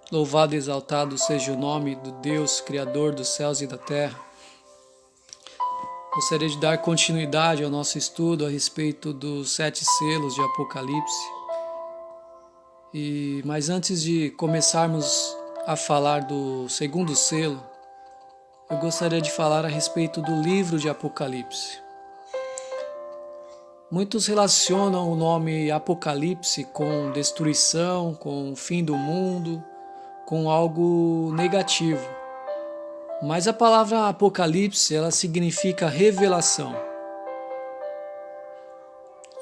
Louvado e exaltado seja o nome do Deus, Criador dos céus e da terra. Gostaria de dar continuidade ao nosso estudo a respeito dos 7 selos de Apocalipse. Mas antes de começarmos a falar do segundo selo, eu gostaria de falar a respeito do livro de Apocalipse. Muitos relacionam o nome Apocalipse com destruição, com o fim do mundo, com algo negativo. Mas a palavra Apocalipse, ela significa revelação.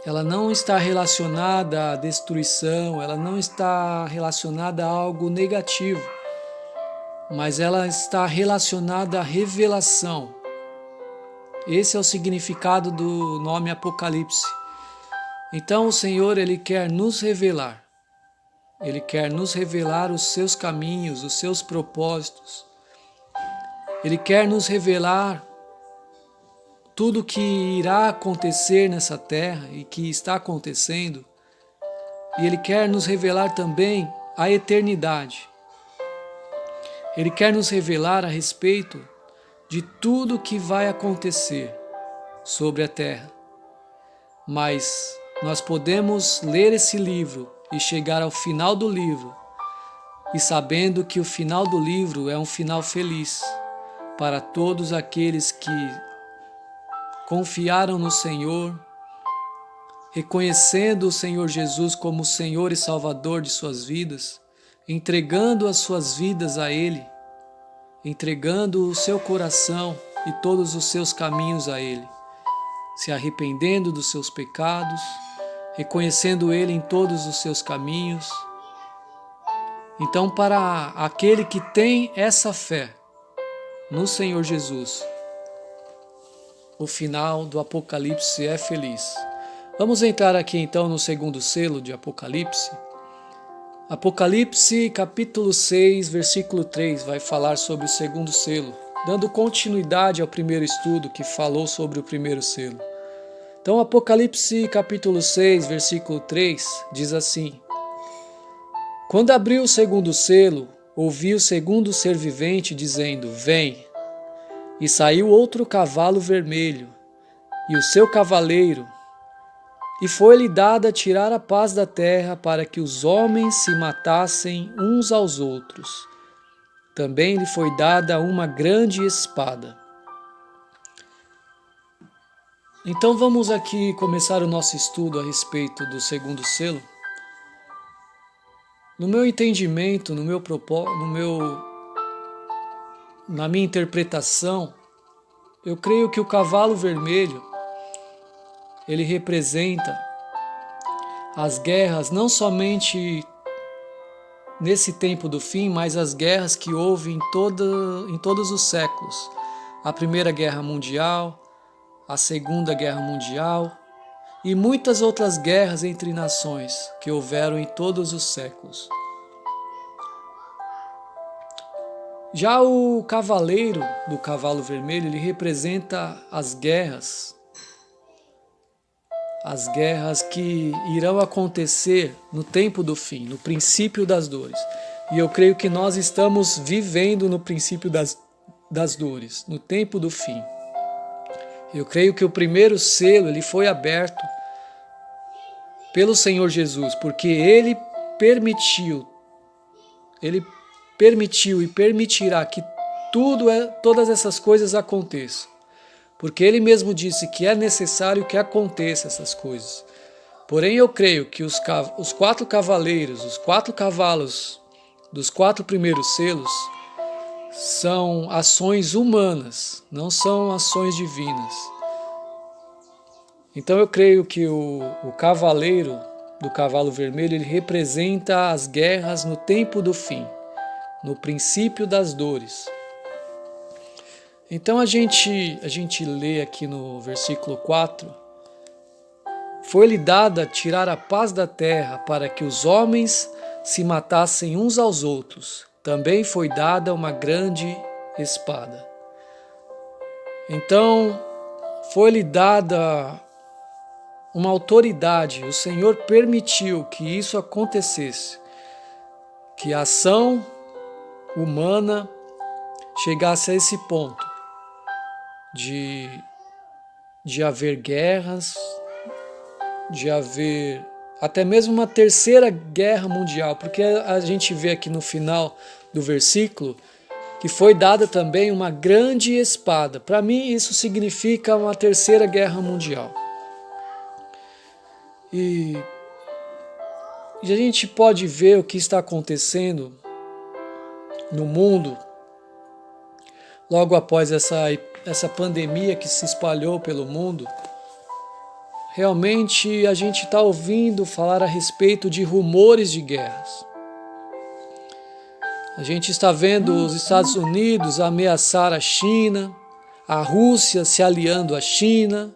Ela não está relacionada à destruição, ela não está relacionada a algo negativo, mas ela está relacionada à revelação. Esse é o significado do nome Apocalipse. Então o Senhor, Ele quer nos revelar. Ele quer nos revelar os seus caminhos, os seus propósitos. Ele quer nos revelar tudo o que irá acontecer nessa terra e que está acontecendo. E Ele quer nos revelar também a eternidade. Ele quer nos revelar a respeito de tudo o que vai acontecer sobre a terra. Mas nós podemos ler esse livro e chegar ao final do livro e sabendo que o final do livro é um final feliz para todos aqueles que confiaram no Senhor, reconhecendo o Senhor Jesus como o Senhor e Salvador de suas vidas, entregando as suas vidas a Ele, entregando o seu coração e todos os seus caminhos a Ele, se arrependendo dos seus pecados, reconhecendo Ele em todos os seus caminhos. Então, para aquele que tem essa fé no Senhor Jesus, o final do Apocalipse é feliz. Vamos entrar aqui então no segundo selo de Apocalipse. Apocalipse capítulo 6, versículo 3 vai falar sobre o segundo selo, dando continuidade ao primeiro estudo que falou sobre o primeiro selo. Então Apocalipse capítulo 6, versículo 3 diz assim: Quando abriu o segundo selo, ouvi o segundo ser vivente dizendo: Vem! E saiu outro cavalo vermelho, e o seu cavaleiro, e foi-lhe dada tirar a paz da terra para que os homens se matassem uns aos outros. Também lhe foi dada uma grande espada. Então vamos aqui começar o nosso estudo a respeito do segundo selo. No meu entendimento, na minha interpretação, eu creio que o cavalo vermelho, ele representa as guerras, não somente nesse tempo do fim, mas as guerras que houve em todos os séculos. A Primeira Guerra Mundial, a Segunda Guerra Mundial e muitas outras guerras entre nações que houveram em todos os séculos. Já o cavaleiro do cavalo vermelho, ele representa as guerras que irão acontecer no tempo do fim, no princípio das dores. E eu creio que nós estamos vivendo no princípio das dores, no tempo do fim. Eu creio que o primeiro selo ele foi aberto pelo Senhor Jesus, porque Ele permitiu e permitirá que todas essas coisas aconteçam. Porque Ele mesmo disse que é necessário que aconteçam essas coisas. Porém, eu creio que os 4 cavaleiros, os 4 cavalos dos 4 primeiros selos, são ações humanas, não são ações divinas. Então eu creio que o cavaleiro do cavalo vermelho, ele representa as guerras no tempo do fim, no princípio das dores. Então a gente lê aqui no versículo 4: Foi-lhe dada tirar a paz da terra para que os homens se matassem uns aos outros. Também foi dada uma grande espada. Então foi-lhe dada uma autoridade. O Senhor permitiu que isso acontecesse, que a ação humana chegasse a esse ponto de haver guerras, de haver até mesmo uma terceira guerra mundial, porque a gente vê aqui no final do versículo que foi dada também uma grande espada. Para mim isso significa uma terceira guerra mundial. E a gente pode ver o que está acontecendo no mundo logo após essa pandemia que se espalhou pelo mundo. Realmente a gente está ouvindo falar a respeito de rumores de guerras. A gente está vendo os Estados Unidos ameaçar a China, a Rússia se aliando à China,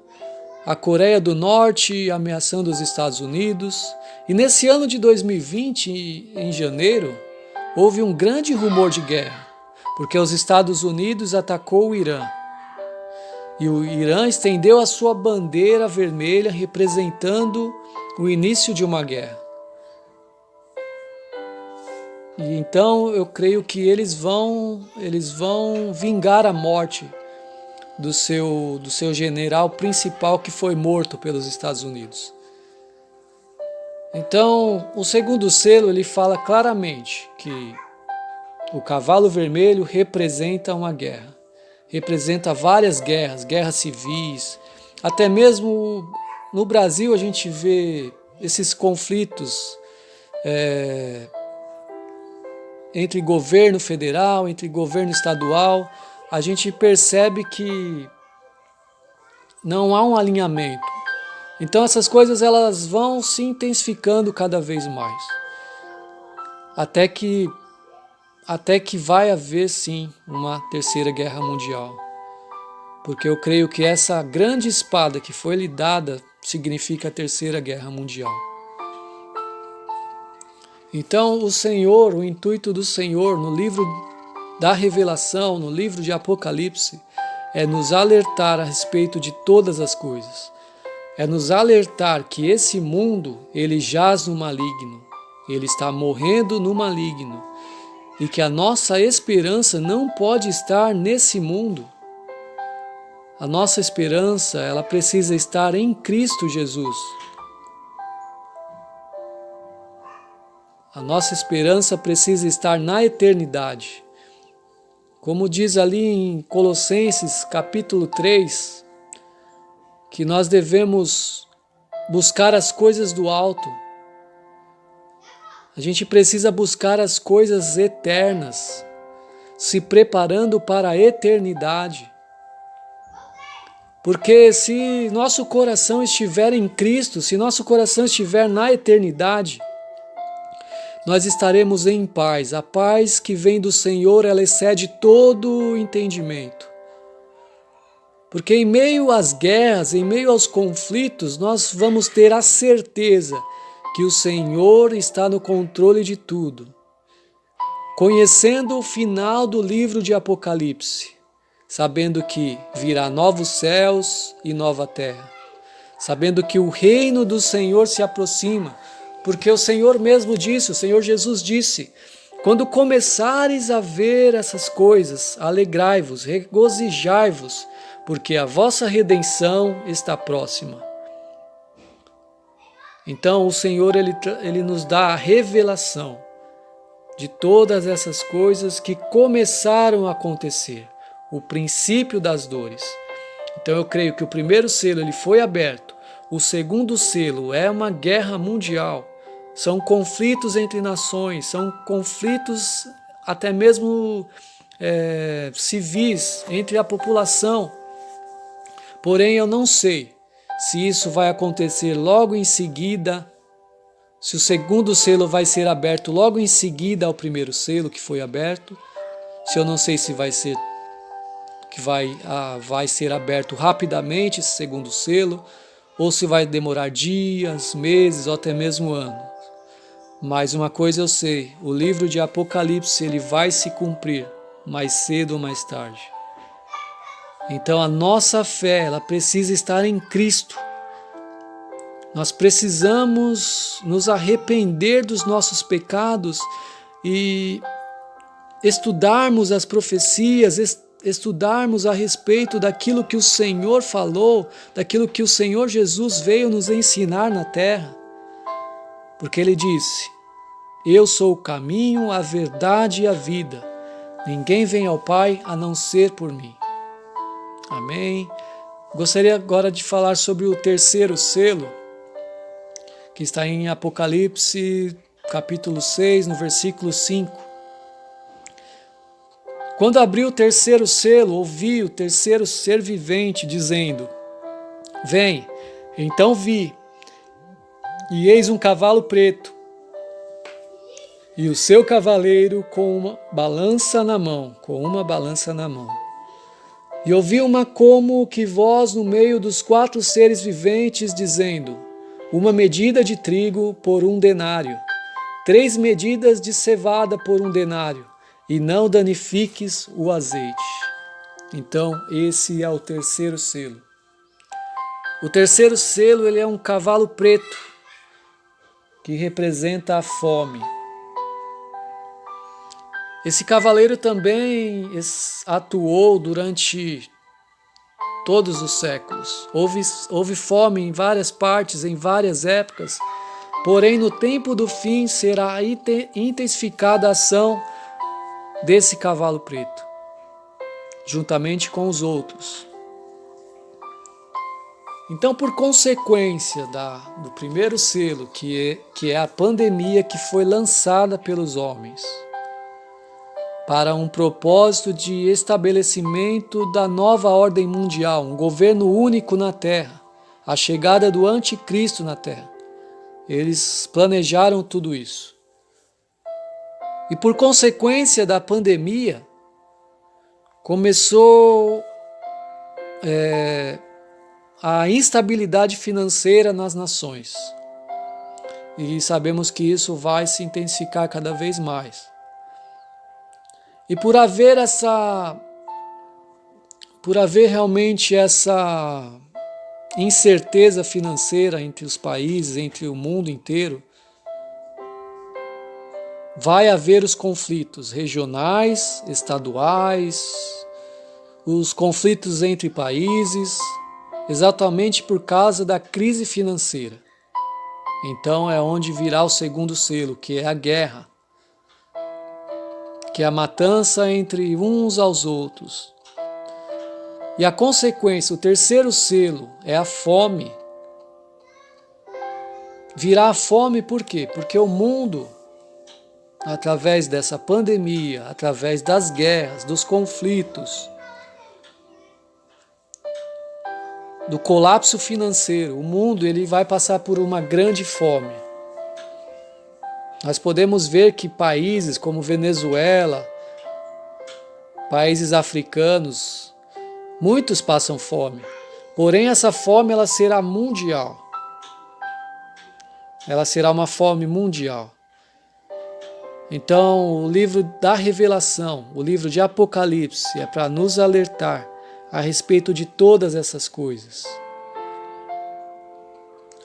a Coreia do Norte ameaçando os Estados Unidos. E nesse ano de 2020, em janeiro, houve um grande rumor de guerra, porque os Estados Unidos atacou o Irã. E o Irã estendeu a sua bandeira vermelha representando o início de uma guerra. E então eu creio que eles vão vingar a morte do seu general principal que foi morto pelos Estados Unidos. Então, o segundo selo ele fala claramente que o cavalo vermelho representa uma guerra. Representa várias guerras, guerras civis. Até mesmo no Brasil a gente vê esses conflitos entre governo federal, entre governo estadual. A gente percebe que não há um alinhamento. Então essas coisas elas vão se intensificando cada vez mais. Até que vai haver sim uma terceira guerra mundial. Porque eu creio que essa grande espada que foi lhe dada significa a terceira guerra mundial. Então o intuito do Senhor no livro da Revelação, no livro de Apocalipse, é nos alertar a respeito de todas as coisas. É nos alertar que esse mundo, ele jaz no maligno. Ele está morrendo no maligno. E que a nossa esperança não pode estar nesse mundo. A nossa esperança, ela precisa estar em Cristo Jesus. A nossa esperança precisa estar na eternidade. Como diz ali em Colossenses capítulo 3, que nós devemos buscar as coisas do alto. A gente precisa buscar as coisas eternas, se preparando para a eternidade. Porque se nosso coração estiver em Cristo, se nosso coração estiver na eternidade, nós estaremos em paz. A paz que vem do Senhor, ela excede todo o entendimento. Porque em meio às guerras, em meio aos conflitos, nós vamos ter a certeza que o Senhor está no controle de tudo. Conhecendo o final do livro de Apocalipse, sabendo que virá novos céus e nova terra, sabendo que o reino do Senhor se aproxima, porque o Senhor mesmo disse, o Senhor Jesus disse, quando começares a ver essas coisas, alegrai-vos, regozijai-vos, porque a vossa redenção está próxima. Então o Senhor ele nos dá a revelação de todas essas coisas que começaram a acontecer, o princípio das dores. Então eu creio que o primeiro selo ele foi aberto, o segundo selo é uma guerra mundial, são conflitos entre nações, são conflitos até mesmo civis entre a população. Porém eu não sei se isso vai acontecer logo em seguida, se o segundo selo vai ser aberto logo em seguida ao primeiro selo que foi aberto, se eu não sei se vai ser que vai ser aberto rapidamente esse segundo selo, ou se vai demorar dias, meses ou até mesmo anos. Mas uma coisa eu sei, o livro de Apocalipse ele vai se cumprir mais cedo ou mais tarde. Então a nossa fé, ela precisa estar em Cristo. Nós precisamos nos arrepender dos nossos pecados e estudarmos as profecias, estudarmos a respeito daquilo que o Senhor falou, daquilo que o Senhor Jesus veio nos ensinar na terra. Porque Ele disse: eu sou o caminho, a verdade e a vida. Ninguém vem ao Pai a não ser por mim. Amém. Gostaria agora de falar sobre o terceiro selo, que está em Apocalipse, capítulo 6, no versículo 5. Quando abri o terceiro selo, ouvi o terceiro ser vivente dizendo: vem. Então vi, e eis um cavalo preto, e o seu cavaleiro com uma balança na mão, E ouvi uma como que voz no meio dos 4 seres viventes, dizendo: uma medida de trigo por 1 denário, 3 medidas de cevada por 1 denário, e não danifiques o azeite. Então, esse é o terceiro selo. O terceiro selo, ele é um cavalo preto, que representa a fome. Esse cavaleiro também atuou durante todos os séculos. Houve fome em várias partes, em várias épocas, porém no tempo do fim será intensificada a ação desse cavalo preto, juntamente com os outros. Então, por consequência do primeiro selo, que é a pandemia que foi lançada pelos homens, para um propósito de estabelecimento da nova ordem mundial, um governo único na Terra, a chegada do anticristo na Terra. Eles planejaram tudo isso. E por consequência da pandemia, começou a instabilidade financeira nas nações. E sabemos que isso vai se intensificar cada vez mais. E por haver realmente essa incerteza financeira entre os países, entre o mundo inteiro, vai haver os conflitos regionais, estaduais, os conflitos entre países, exatamente por causa da crise financeira. Então é onde virá o segundo selo, que é a guerra, que é a matança entre uns aos outros. E a consequência, o terceiro selo, é a fome. Virá a fome por quê? Porque o mundo, através dessa pandemia, através das guerras, dos conflitos, do colapso financeiro, o mundo ele vai passar por uma grande fome. Nós podemos ver que países como Venezuela, países africanos, muitos passam fome. Porém, essa fome ela será mundial. Ela será uma fome mundial. Então, o livro da Revelação, o livro de Apocalipse, é para nos alertar a respeito de todas essas coisas.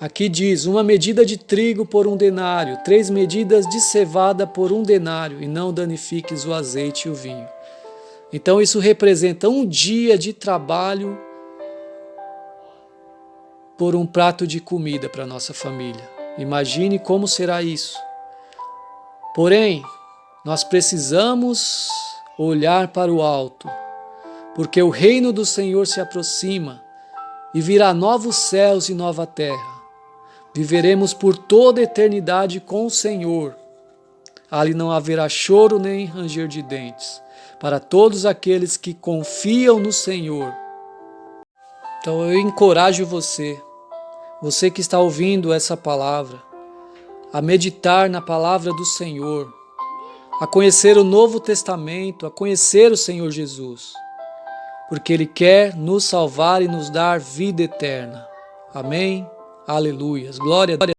Aqui diz: uma medida de trigo por 1 denário, 3 medidas de cevada por 1 denário, e não danifiques o azeite e o vinho. Então isso representa um dia de trabalho por um prato de comida para a nossa família. Imagine como será isso. Porém, nós precisamos olhar para o alto, porque o reino do Senhor se aproxima e virá novos céus e nova terra. Viveremos por toda a eternidade com o Senhor. Ali não haverá choro nem ranger de dentes, para todos aqueles que confiam no Senhor. Então eu encorajo você que está ouvindo essa palavra, a meditar na palavra do Senhor, a conhecer o Novo Testamento, a conhecer o Senhor Jesus, porque Ele quer nos salvar e nos dar vida eterna. Amém? Aleluias. Glória a Deus.